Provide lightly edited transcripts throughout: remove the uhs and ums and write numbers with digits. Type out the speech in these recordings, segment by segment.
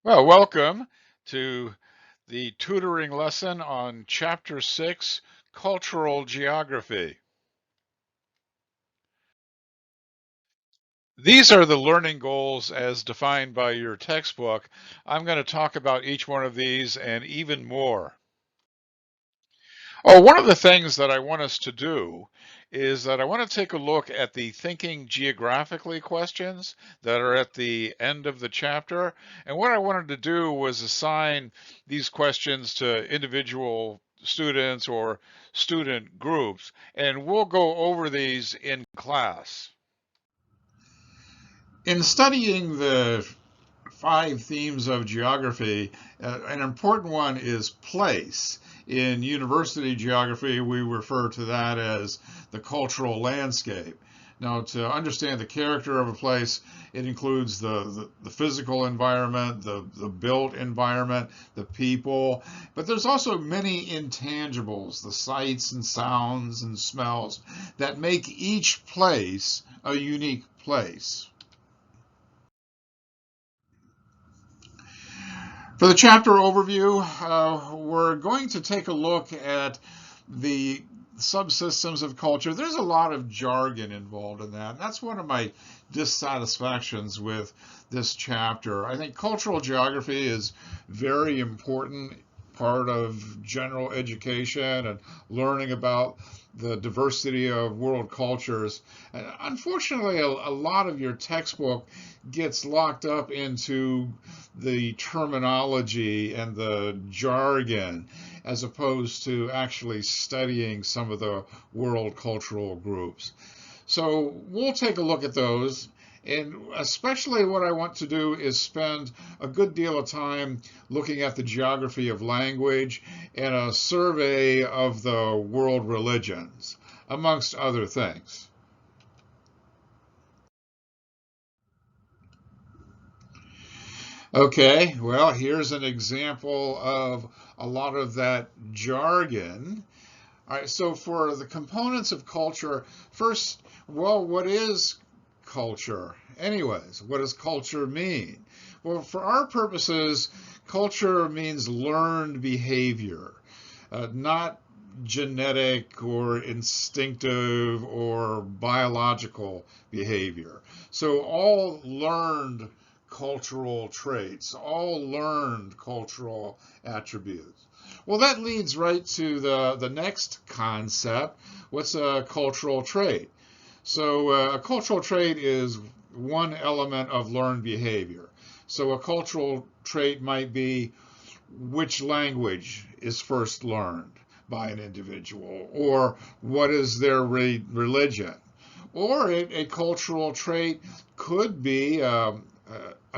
Well, welcome to the tutoring lesson on Chapter 6, Cultural Geography. These are the learning goals as defined by your textbook. I'm going to talk about each one of these and even more. Oh, one of the things that I want us to do is that I want to take a look at the thinking geographically questions that are at the end of the chapter. And what I wanted to do was assign these questions to individual students or student groups, and we'll go over these in class. In studying the 5 themes of geography, an important one is place. In university geography, we refer to that as the cultural landscape. Now, to understand the character of a place, it includes the physical environment, the built environment, the people, but there's also many intangibles, the sights and sounds and smells that make each place a unique place. For the chapter overview, we're going to take a look at the subsystems of culture. There's a lot of jargon involved in that. That's one of my dissatisfactions with this chapter. I think cultural geography is very important part of general education and learning about the diversity of world cultures. And unfortunately, a lot of your textbook gets locked up into the terminology and the jargon as opposed to actually studying some of the world cultural groups. So we'll take a look at those. And especially what I want to do is spend a good deal of time looking at the geography of language and a survey of the world religions, amongst other things. Okay, well, here's an example of a lot of that jargon. All right, so for the components of culture, first, well, what is culture? Anyways, what does culture mean? Well, for our purposes, culture means learned behavior, not genetic or instinctive or biological behavior. So all learned cultural traits, all learned cultural attributes. Well, that leads right to the next concept. What's a cultural trait? So a cultural trait is one element of learned behavior. So a cultural trait might be which language is first learned by an individual, or what is their religion. Or a cultural trait could be a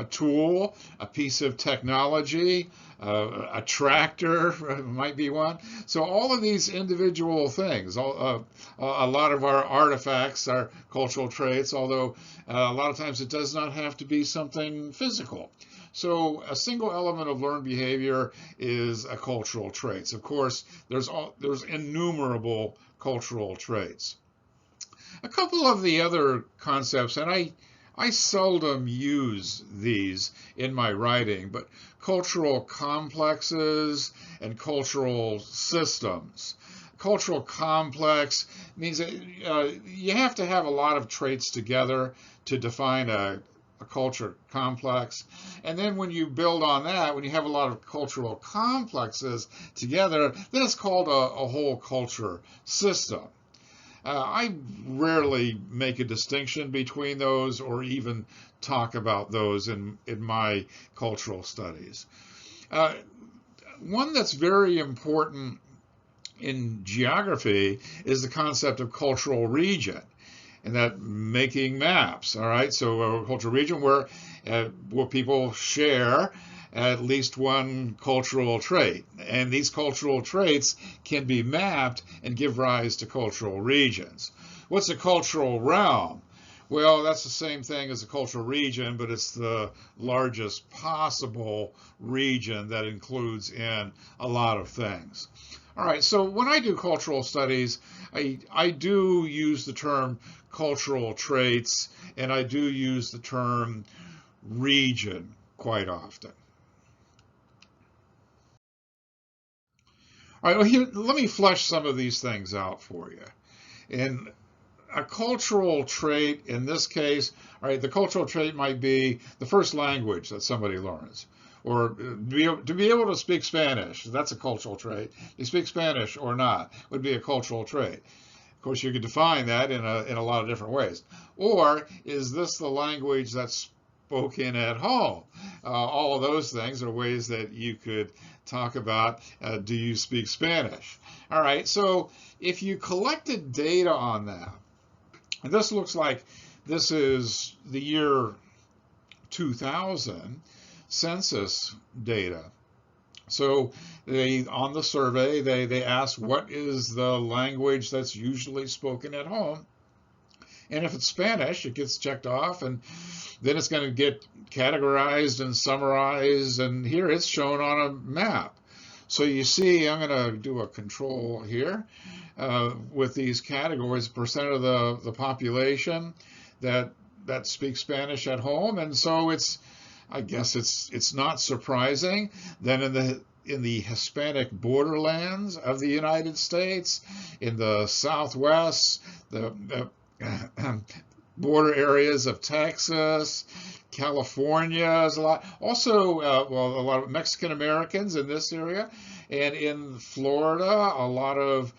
tool, a piece of technology, a tractor might be one. So all of these individual things, a lot of our artifacts are cultural traits, although a lot of times it does not have to be something physical. So a single element of learned behavior is a cultural traits. Of course, there's innumerable cultural traits. A couple of the other concepts, and I seldom use these in my writing, but cultural complexes and cultural systems. Cultural complex means that you have to have a lot of traits together to define a culture complex. And then when you build on that, when you have a lot of cultural complexes together, then it's called a whole culture system. I rarely make a distinction between those or even talk about those in my cultural studies. Uh, One that's very important in geography is the concept of cultural region and that making maps. All right, so a cultural region where people share at least one cultural trait, and these cultural traits can be mapped and give rise to cultural regions. What's a cultural realm? Well, that's the same thing as a cultural region, but it's the largest possible region that includes in a lot of things. All right, so when I do cultural studies, I do use the term cultural traits and I do use the term region quite often. All right, well, here, let me flesh some of these things out for you. And a cultural trait in this case, all right, the cultural trait might be the first language that somebody learns, or to be able to speak Spanish. That's a cultural trait. You speak Spanish or not would be a cultural trait. Of course, you could define that in a lot of different ways. Or is this the language that's spoken at home? All of those things are ways that you could talk about, do you speak Spanish? All right, so if you collected data on that, and this looks like this is the year 2000 census data. So on the survey, they ask what is the language that's usually spoken at home. And if it's Spanish, it gets checked off, and then it's going to get categorized and summarized, and here it's shown on a map. So you see, I'm going to do a control here with these categories, percent of the population that speaks Spanish at home, and so I guess it's not surprising that in the Hispanic borderlands of the United States, in the Southwest, the border areas of Texas, California is a lot. Also, a lot of Mexican Americans in this area, and in Florida, a lot of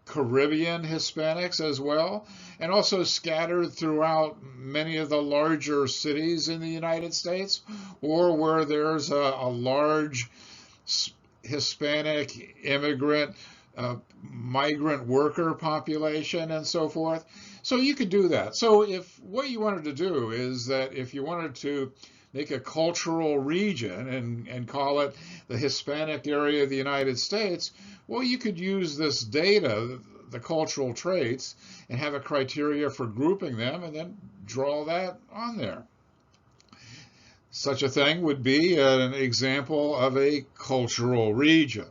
Caribbean Hispanics as well, and also scattered throughout many of the larger cities in the United States, or where there's a large Hispanic immigrant, migrant worker population and so forth. So you could do that. So if what you wanted to do is that if you wanted to make a cultural region and call it the Hispanic area of the United States, well, you could use this data, the cultural traits, and have a criteria for grouping them and then draw that on there. Such a thing would be an example of a cultural region.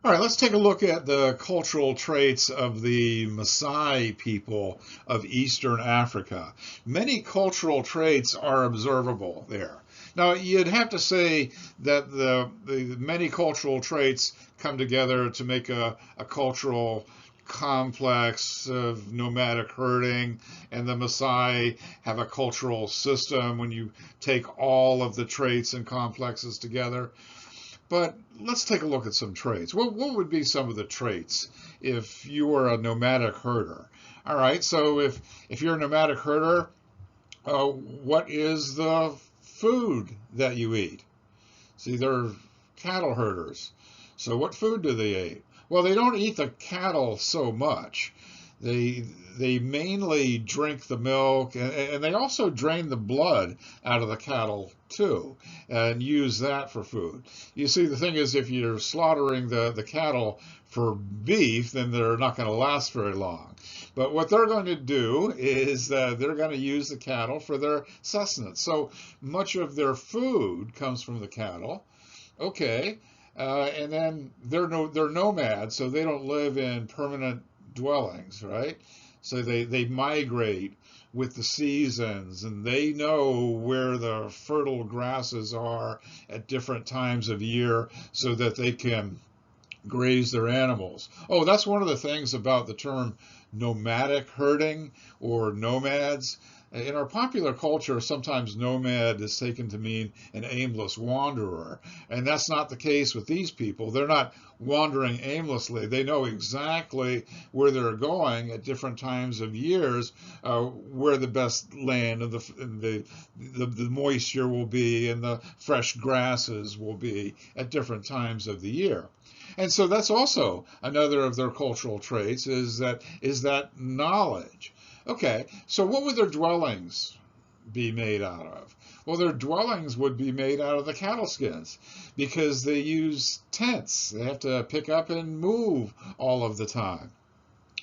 All right, let's take a look at the cultural traits of the Maasai people of Eastern Africa. Many cultural traits are observable there. Now, you'd have to say that the many cultural traits come together to make a cultural complex of nomadic herding, and the Maasai have a cultural system when you take all of the traits and complexes together. But let's take a look at some traits. What would be some of the traits if you were a nomadic herder? All right, so if you're a nomadic herder, what is the food that you eat? See, they're cattle herders. So what food do they eat? Well, they don't eat the cattle so much. They mainly drink the milk, and they also drain the blood out of the cattle too, and use that for food. You see, the thing is, if you're slaughtering the cattle for beef, then they're not going to last very long. But what they're going to do is they're going to use the cattle for their sustenance. So much of their food comes from the cattle. Okay, and then they're nomads, so they don't live in permanent dwellings, right? So they migrate with the seasons, and they know where the fertile grasses are at different times of year so that they can graze their animals. Oh, that's one of the things about the term nomadic herding or nomads. In our popular culture, sometimes nomad is taken to mean an aimless wanderer, and that's not the case with these people. They're not wandering aimlessly. They know exactly where they're going at different times of years, where the best land and the moisture will be and the fresh grasses will be at different times of the year. And so that's also another of their cultural traits, is that knowledge. Okay, so what would their dwellings be made out of? Well, their dwellings would be made out of the cattle skins because they use tents. They have to pick up and move all of the time.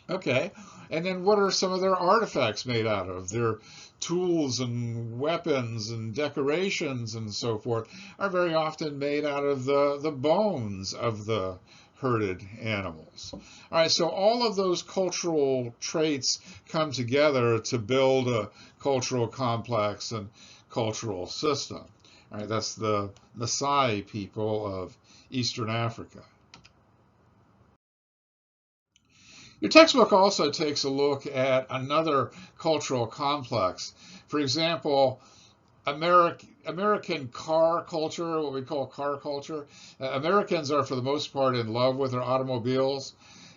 Okay, and then what are some of their artifacts made out of? Their tools and weapons and decorations and so forth are very often made out of the bones of the herded animals. All right, so all of those cultural traits come together to build a cultural complex and cultural system. All All right, that's the Maasai people of Eastern Africa. Your textbook also takes a look at another cultural complex. For example, American car culture, what we call car culture. Americans are, for the most part, in love with their automobiles.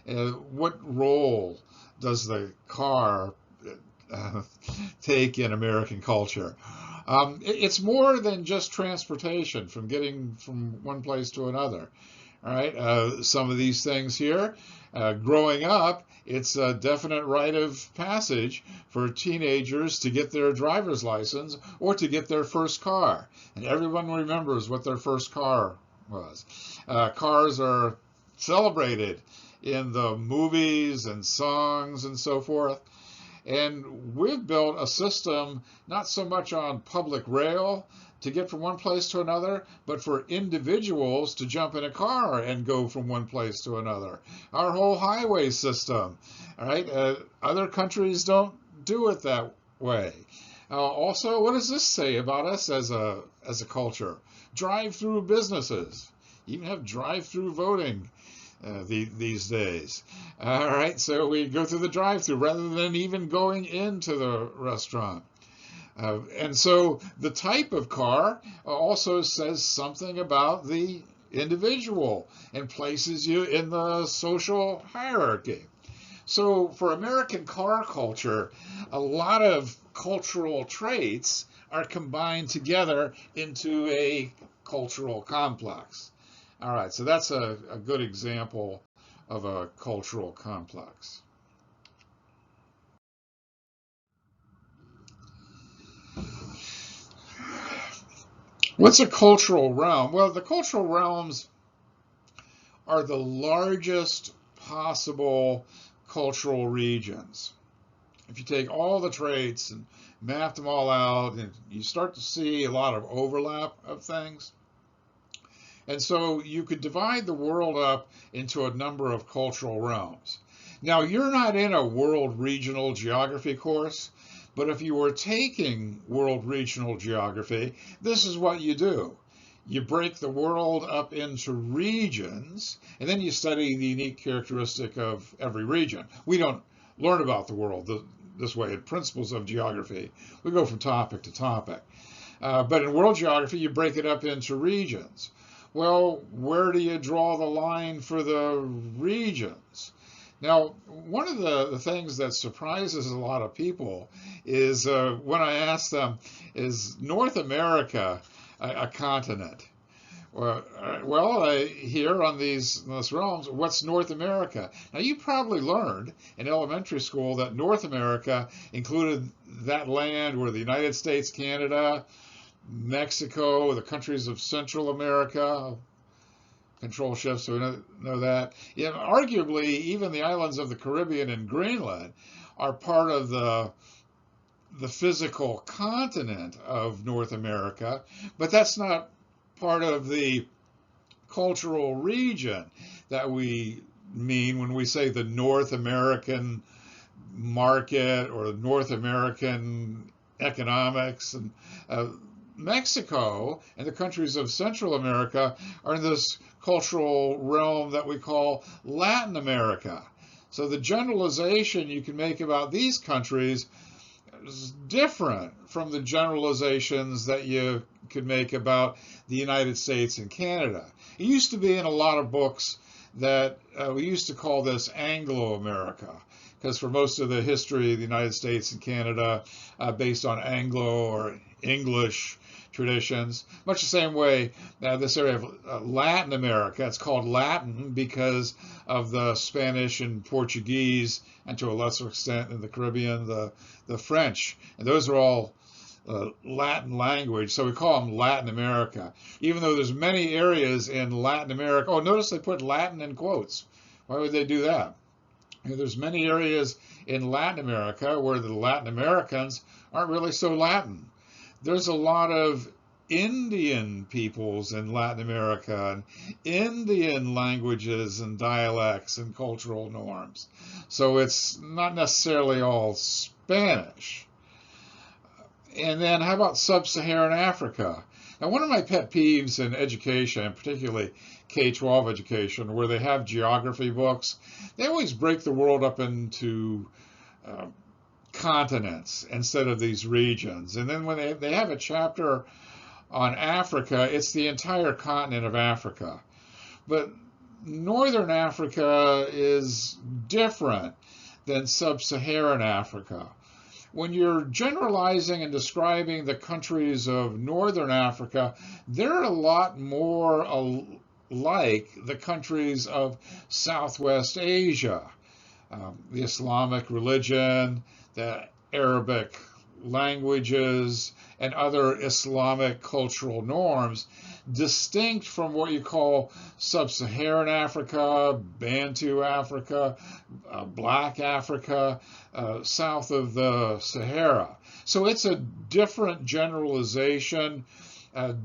What role does the car uh, take in American culture? It's more than just transportation from getting from one place to another. All right, some of these things here, growing up, it's a definite rite of passage for teenagers to get their driver's license or to get their first car. And everyone remembers what their first car was. Cars are celebrated in the movies and songs and so forth. And we've built a system not so much on public rail to get from one place to another, but for individuals to jump in a car and go from one place to another. Our whole highway system, all right? Other countries don't do it that way. Also, what does this say about us as a culture? Drive-through businesses, even have drive-through voting. These days. All right, so we go through the drive-through rather than even going into the restaurant. And so the type of car also says something about the individual and places you in the social hierarchy. So for American car culture, a lot of cultural traits are combined together into a cultural complex. All right, so that's a good example of a cultural complex. What's a cultural realm? Well, the cultural realms are the largest possible cultural regions. If you take all the traits and map them all out, and you start to see a lot of overlap of things. And so you could divide the world up into a number of cultural realms. Now, you're not in a world regional geography course, but if you were taking world regional geography, this is what you do. You break the world up into regions, and then you study the unique characteristic of every region. We don't learn about the world this way in principles of geography. We go from topic to topic. But in world geography, you break it up into regions. Well, where do you draw the line for the regions? Now, one of the things that surprises a lot of people is when I ask them, is North America a continent? Well, here on these realms, what's North America? Now, you probably learned in elementary school that North America included that land where the United States, Canada, Mexico, the countries of Central America, control shifts, so we know that. Yeah, arguably, even the islands of the Caribbean and Greenland are part of the physical continent of North America, but that's not part of the cultural region that we mean when we say the North American market or North American economics. And Mexico and the countries of Central America are in this cultural realm that we call Latin America. So the generalization you can make about these countries is different from the generalizations that you could make about the United States and Canada. It used to be in a lot of books that we used to call this Anglo-America, because for most of the history of the United States and Canada, based on Anglo or English traditions, much the same way this area of Latin America, it's called Latin because of the Spanish and Portuguese, and to a lesser extent in the Caribbean, the French. And those are all Latin language, so we call them Latin America, even though there's many areas in Latin America. Oh, notice they put Latin in quotes. Why would they do that? There's many areas in Latin America where the Latin Americans aren't really so Latin. There's a lot of Indian peoples in Latin America and Indian languages and dialects and cultural norms. So it's not necessarily all Spanish. And then how about sub-Saharan Africa? Now, one of my pet peeves in education, particularly K-12 education, where they have geography books, they always break the world up into uh, continents instead of these regions. And then when they have a chapter on Africa, it's the entire continent of Africa. But Northern Africa is different than Sub-Saharan Africa. When you're generalizing and describing the countries of Northern Africa, they're a lot more like the countries of Southwest Asia. The Islamic religion, the Arabic languages, and other Islamic cultural norms, distinct from what you call Sub-Saharan Africa, Bantu Africa, Black Africa, south of the Sahara. So it's a different generalization,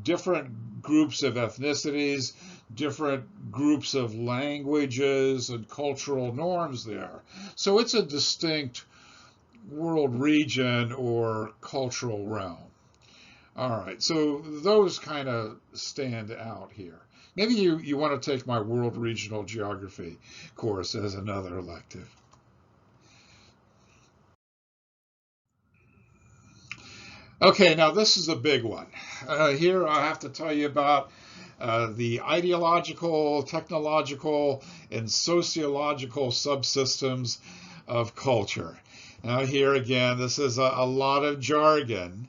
different groups of ethnicities, different groups of languages and cultural norms there. So it's a distinct world region or cultural realm. All right, so those kind of stand out here. Maybe you want to take my world regional geography course as another elective. Okay, now this is a big one. Here I have to tell you about the ideological, technological, and sociological subsystems of culture. Now here again, this is a lot of jargon,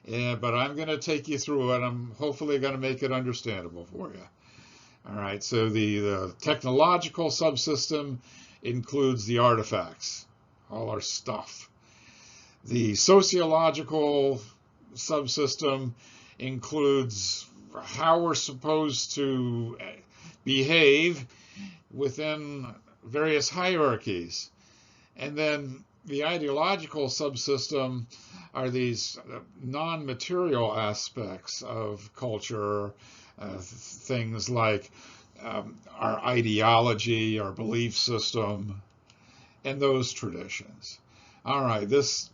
but I'm going to take you through it. I'm hopefully going to make it understandable for you. All right, so the technological subsystem includes the artifacts, all our stuff. The sociological subsystem includes how we're supposed to behave within various hierarchies. And then the ideological subsystem are these non-material aspects of culture, things like our ideology, our belief system, and those traditions. All right, this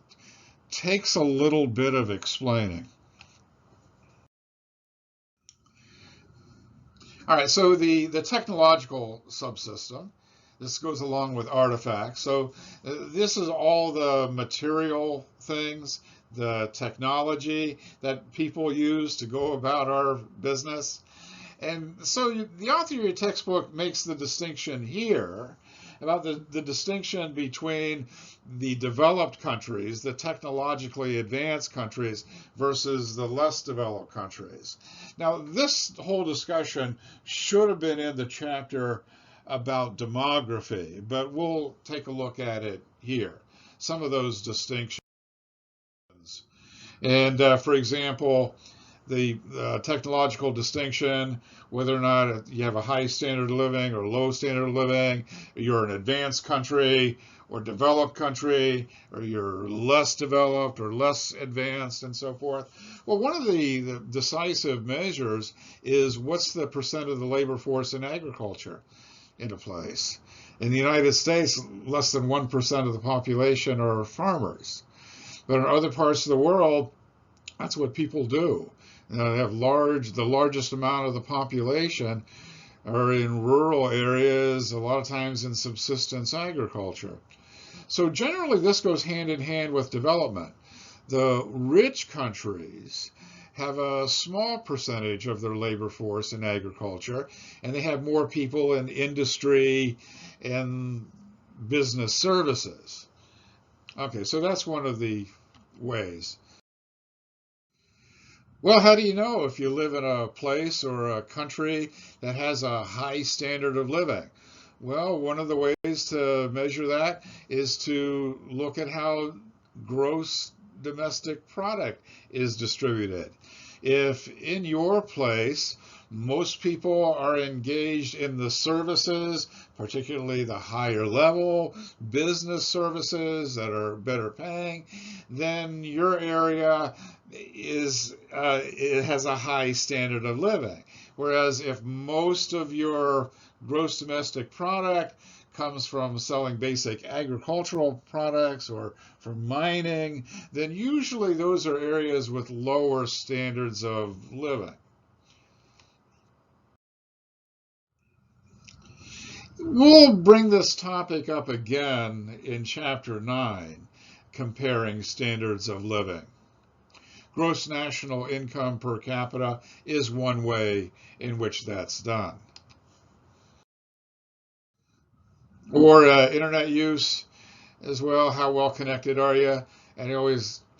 takes a little bit of explaining. All right, so the technological subsystem, this goes along with artifacts. So this is all the material things, the technology that people use to go about our business. And so the author of your textbook makes the distinction here about the distinction between the developed countries, the technologically advanced countries, versus the less developed countries. Now, this whole discussion should have been in the chapter about demography, but we'll take a look at it here. Some of those distinctions. And for example, the technological distinction, whether or not you have a high standard of living or low standard of living, you're an advanced country or developed country, or you're less developed or less advanced, and so forth. Well, one of the decisive measures is what's the percent of the labor force in agriculture in a place. In the United States, less than 1% of the population are farmers. But in other parts of the world, that's what people do. They have the largest amount of the population are in rural areas, a lot of times in subsistence agriculture. So generally this goes hand in hand with development. The rich countries have a small percentage of their labor force in agriculture, and they have more people in industry and business services. Okay, so that's one of the ways. Well, how do you know if you live in a place or a country that has a high standard of living? Well, one of the ways to measure that is to look at how gross domestic product is distributed. If in your place most people are engaged in the services, particularly the higher level business services that are better paying, then your area it has a high standard of living. Whereas if most of your gross domestic product comes from selling basic agricultural products or from mining, then usually those are areas with lower standards of living. We'll bring this topic up again in Chapter 9, comparing standards of living. Gross national income per capita is one way in which that's done. Or internet use as well. How well connected are you? And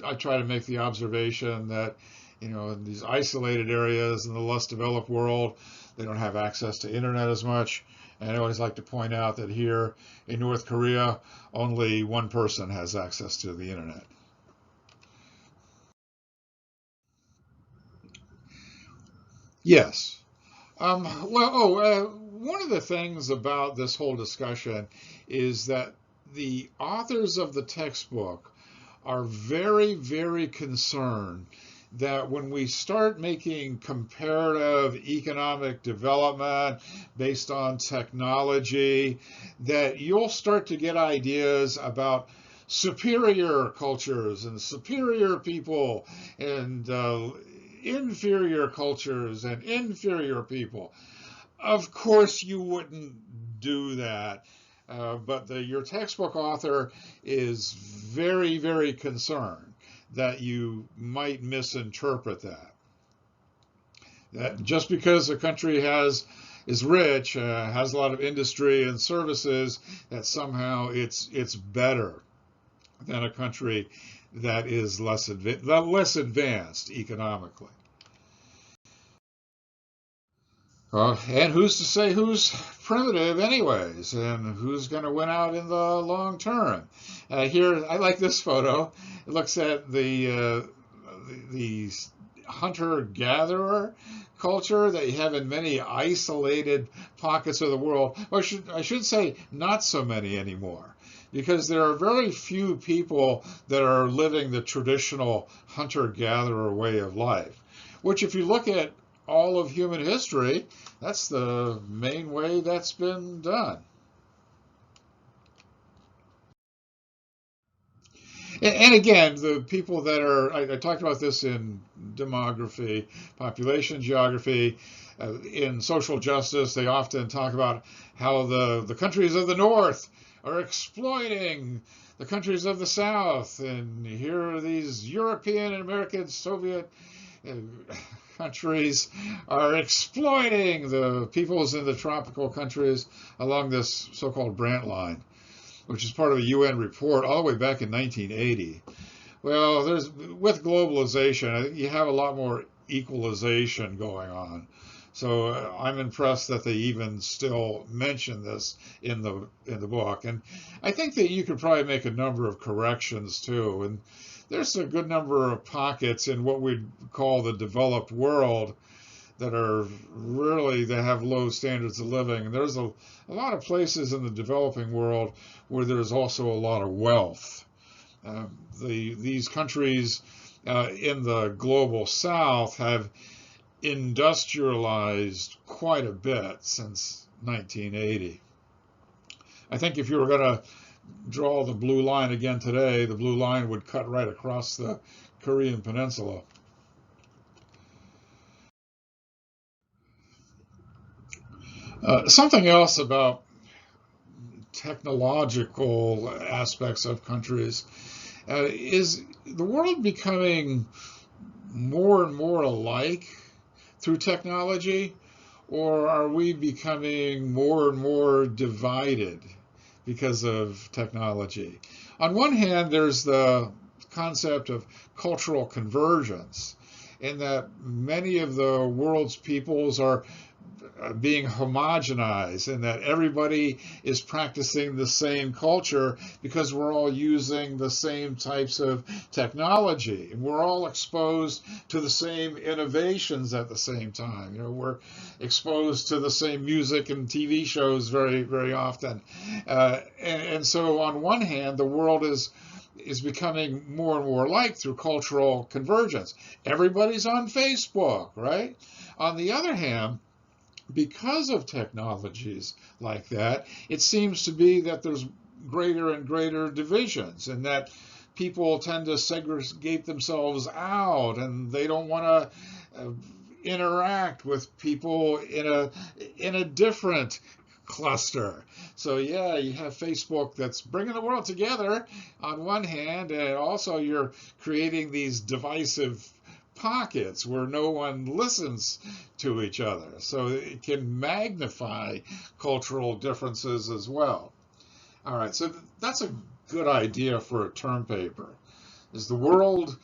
I try to make the observation that, in these isolated areas in the less developed world, they don't have access to internet as much. And I always like to point out that here in North Korea, only one person has access to the internet. Yes. One of the things about this whole discussion is that the authors of the textbook are very, very concerned that when we start making comparative economic development based on technology, that you'll start to get ideas about superior cultures and superior people and inferior cultures and inferior people. Of course, you wouldn't do that. But your textbook author is very, very concerned that you might misinterpret that. That just because a country is rich, has a lot of industry and services, that somehow it's better than a country that is less advanced economically. And who's to say who's primitive anyways, and who's going to win out in the long term? Here, I like this photo. It looks at the hunter-gatherer culture that you have in many isolated pockets of the world. Or I should say not so many anymore, because there are very few people that are living the traditional hunter-gatherer way of life, which if you look at all of human history, that's the main way that's been done. And again, the people that I talked about this in demography, population geography, in social justice, they often talk about how the countries of the North are exploiting the countries of the South. And here are these European and American Soviet countries are exploiting the peoples in the tropical countries along this so-called Brant Line, which is part of a UN report all the way back in 1980. Well, with globalization, I think you have a lot more equalization going on. So I'm impressed that they even still mention this in the book. And I think that you could probably make a number of corrections too. And there's a good number of pockets in what we'd call the developed world that have low standards of living. And there's a lot of places in the developing world where there's also a lot of wealth. These countries in the global South have industrialized quite a bit since 1980. I think if you were going to draw the blue line again today, the blue line would cut right across the Korean Peninsula. Something else about technological aspects of countries is the world becoming more and more alike through technology, or are we becoming more and more divided because of technology? On one hand, there's the concept of cultural convergence, in that many of the world's peoples are being homogenized, and that everybody is practicing the same culture because we're all using the same types of technology, and we're all exposed to the same innovations at the same time. We're exposed to the same music and TV shows very, very often. And so on one hand, the world is becoming more and more alike through cultural convergence. Everybody's on Facebook, right? On the other hand, because of technologies like that, it seems to be that there's greater and greater divisions, and that people tend to segregate themselves out, and they don't want to interact with people in a different cluster. So yeah, you have Facebook that's bringing the world together on one hand, and also you're creating these divisive pockets where no one listens to each other. So it can magnify cultural differences as well. All right, so that's a good idea for a term paper. Is the world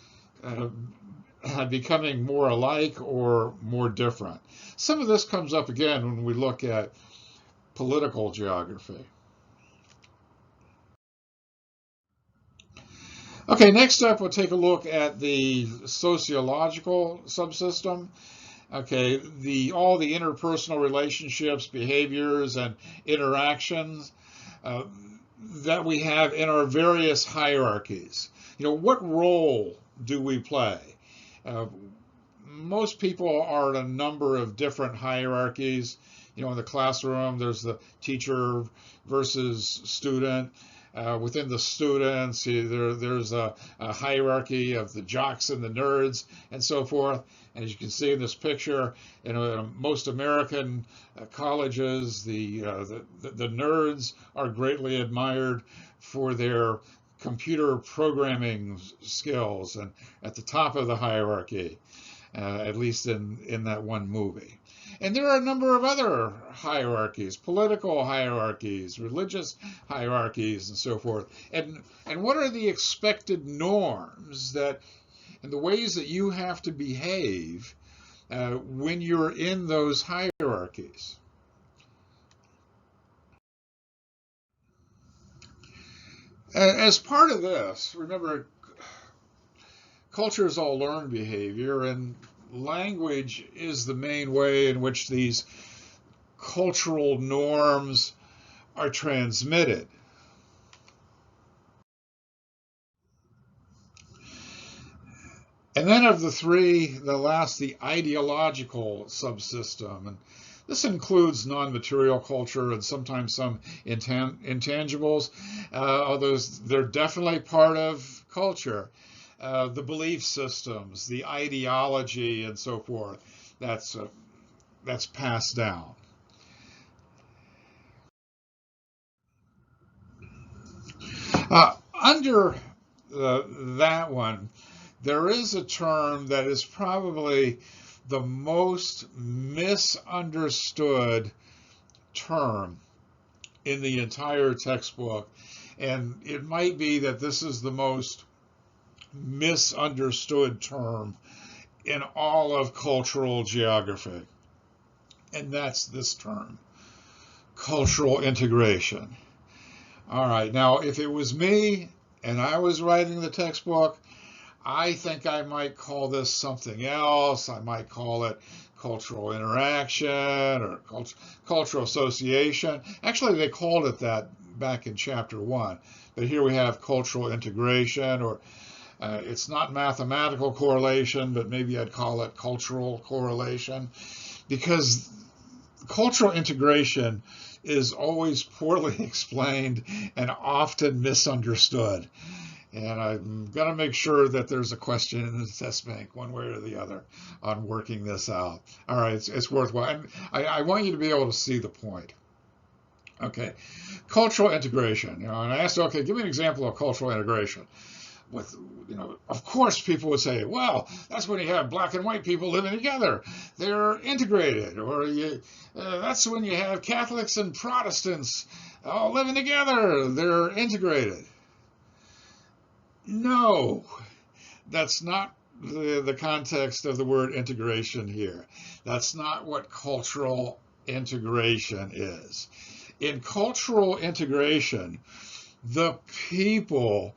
becoming more alike or more different? Some of this comes up again when we look at political geography. Okay, next up, we'll take a look at the sociological subsystem. Okay, all the interpersonal relationships, behaviors, and interactions uh, that we have in our various hierarchies. What role do we play? Uh, Most people are in a number of different hierarchies. In the classroom, there's the teacher versus student. Within the students, there's a hierarchy of the jocks and the nerds and so forth. And as you can see in this picture, in most American colleges, the nerds are greatly admired for their computer programming skills and at the top of the hierarchy, at least in that one movie. And there are a number of other hierarchies, political hierarchies, religious hierarchies, and so forth. And what are the expected norms and the ways that you have to behave when you're in those hierarchies? As part of this, remember, culture is all learned behavior, and language is the main way in which these cultural norms are transmitted. And then of the three, the ideological subsystem. And this includes non-material culture and sometimes some intangibles, although they're definitely part of culture. The belief systems, the ideology, and so forth. That's passed down. Under that one, there is a term that is probably the most misunderstood term in the entire textbook, and it might be that this is the most misunderstood term in all of cultural geography, and that's this term, cultural integration. All right, now if it was me and I was writing the textbook, I think I might call this something else. I might call it cultural interaction or cultural association. Actually, they called it that back in chapter 1, but here we have cultural integration, or it's not mathematical correlation, but maybe I'd call it cultural correlation, because cultural integration is always poorly explained and often misunderstood. And I'm going to make sure that there's a question in the test bank, one way or the other, on working this out. All right, it's worthwhile. And I want you to be able to see the point. Okay, cultural integration. And I asked, okay, give me an example of cultural integration. With, of course, people would say, well, that's when you have black and white people living together. They're integrated. Or that's when you have Catholics and Protestants all living together. They're integrated. No, that's not the context of the word integration here. That's not what cultural integration is. In cultural integration, the people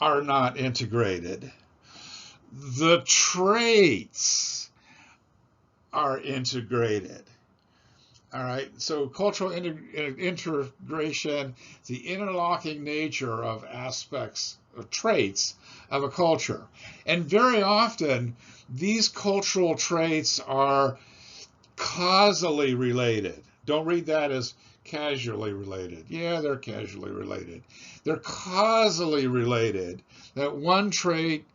are not integrated. The traits are integrated. All right, so cultural integration, the interlocking nature of aspects or traits of a culture. And very often, these cultural traits are causally related. Don't read that as casually related. Yeah, they're casually related. They're causally related, that one trait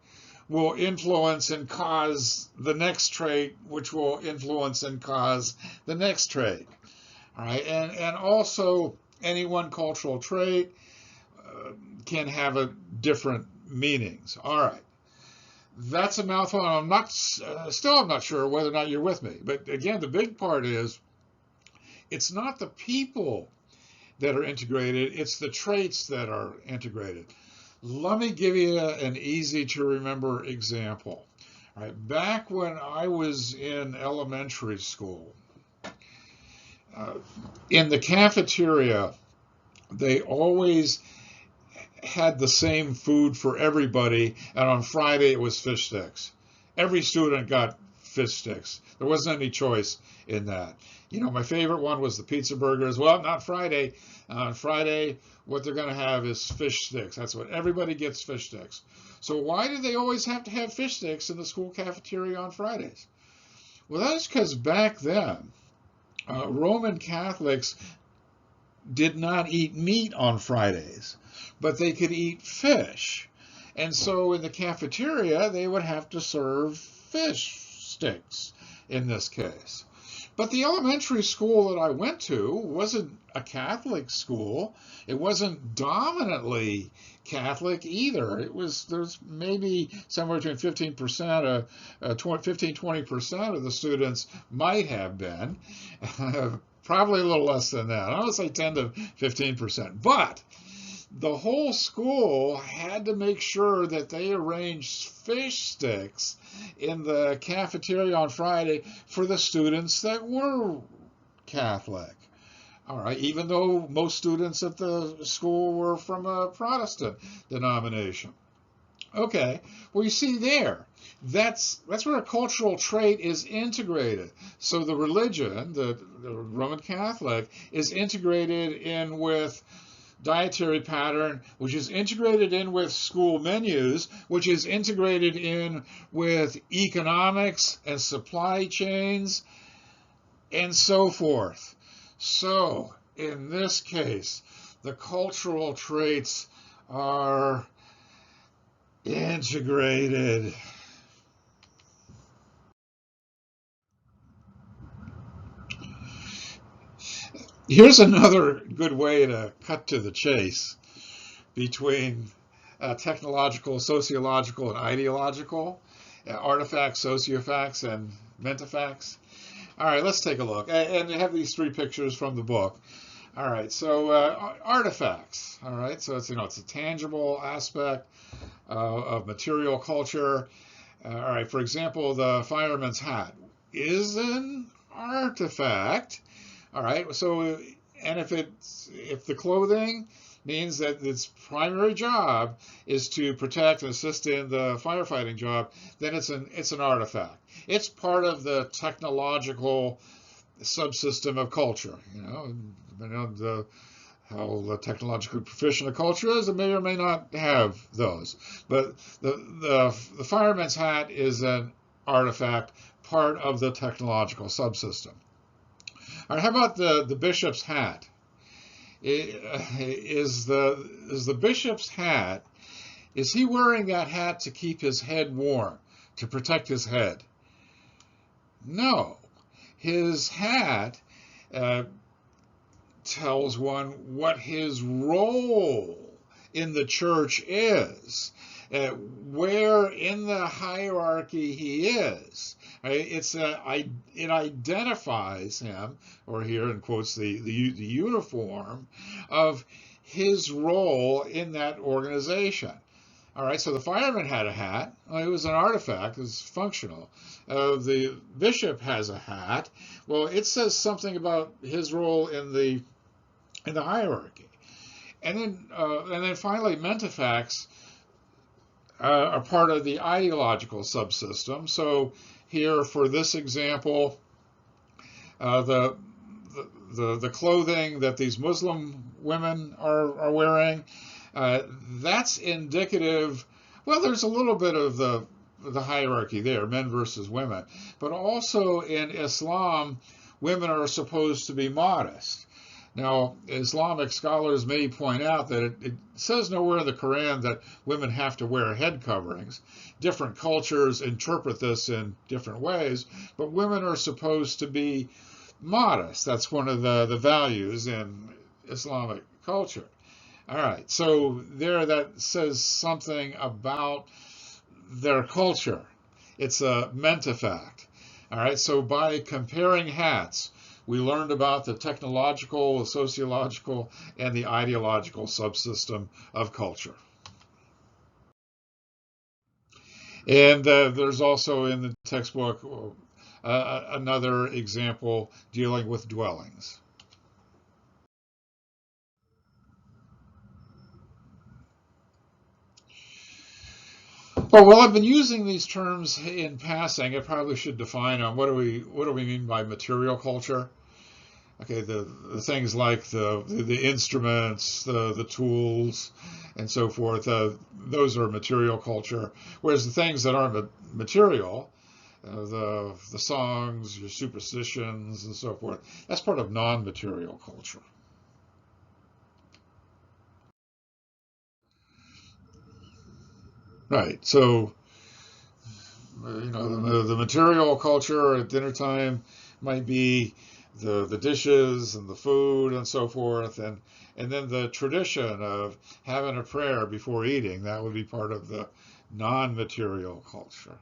will influence and cause the next trait, which will influence and cause the next trait. All right, and also any one cultural trait can have a different meanings. All right, that's a mouthful. I'm not I'm not sure whether or not you're with me. But again, the big part is it's not the people that are integrated; it's the traits that are integrated. Let me give you an easy to remember example. All right, back when I was in elementary school, in the cafeteria, they always had the same food for everybody, and on Friday it was fish sticks. Every student got fish sticks. There wasn't any choice in that. You know, my favorite one was the pizza burgers. Well, not Friday. On Friday, what they're going to have is fish sticks. That's what everybody gets, fish sticks. So why do they always have to have fish sticks in the school cafeteria on Fridays? Well, that's because back then, Roman Catholics did not eat meat on Fridays, but they could eat fish. And so in the cafeteria, they would have to serve fish sticks in this case. But the elementary school that I went to wasn't a Catholic school. It wasn't dominantly Catholic either. There's maybe somewhere between 15%, 15-20% of the students might have been. Probably a little less than that. I would say 10 to 15%. But the whole school had to make sure that they arranged fish sticks in the cafeteria on Friday for the students that were Catholic. All right, even though most students at the school were from a Protestant denomination. Okay, well, you see there, that's where a cultural trait is integrated. So the religion, the Roman Catholic, is integrated in with dietary pattern, which is integrated in with school menus, which is integrated in with economics and supply chains, and so forth. So, in this case, the cultural traits are integrated. Here's another good way to cut to the chase between technological, sociological, and ideological, artifacts, sociofacts, and mentefacts. All right, let's take a look. And I have these three pictures from the book. All right, so artifacts. All right, so it's a tangible aspect of material culture. All right, for example, the fireman's hat is an artifact. All right, so and if the clothing means that its primary job is to protect and assist in the firefighting job, then it's an artifact. It's part of the technological subsystem of culture. Depending on how the technologically proficient a culture is, it may or may not have those. But the fireman's hat is an artifact, part of the technological subsystem. All right, how about the bishop's hat? Is the bishop's hat, is he wearing that hat to keep his head warm, to protect his head? No. His hat tells one what his role in the church is, where in the hierarchy he is. It identifies him, or here in quotes the uniform of his role in that organization. All right, so the fireman had a hat. Well, it was an artifact. It was functional. The bishop has a hat. Well, it says something about his role in the hierarchy. And then finally, mentefacts are part of the ideological subsystem. So here, for this example, the clothing that these Muslim women are wearing, that's indicative. Well, there's a little bit of the the hierarchy there, men versus women. But also in Islam, women are supposed to be modest. Now, Islamic scholars may point out that it says nowhere in the Quran that women have to wear head coverings. Different cultures interpret this in different ways, but women are supposed to be modest. That's one of the values in Islamic culture. All right, so there that says something about their culture. It's a mentafact. All right, so by comparing hats, we learned about the technological, the sociological, and the ideological subsystem of culture. And there's also in the textbook another example dealing with dwellings. Well, I've been using these terms in passing. I probably should define them. What do we mean by material culture? Okay, the things like the instruments, the tools, and so forth. Those are material culture. Whereas the things that aren't material, the songs, your superstitions, and so forth, that's part of non-material culture. Right. So the material culture at dinner time might be the dishes and the food and so forth, and then the tradition of having a prayer before eating, that would be part of the non-material culture.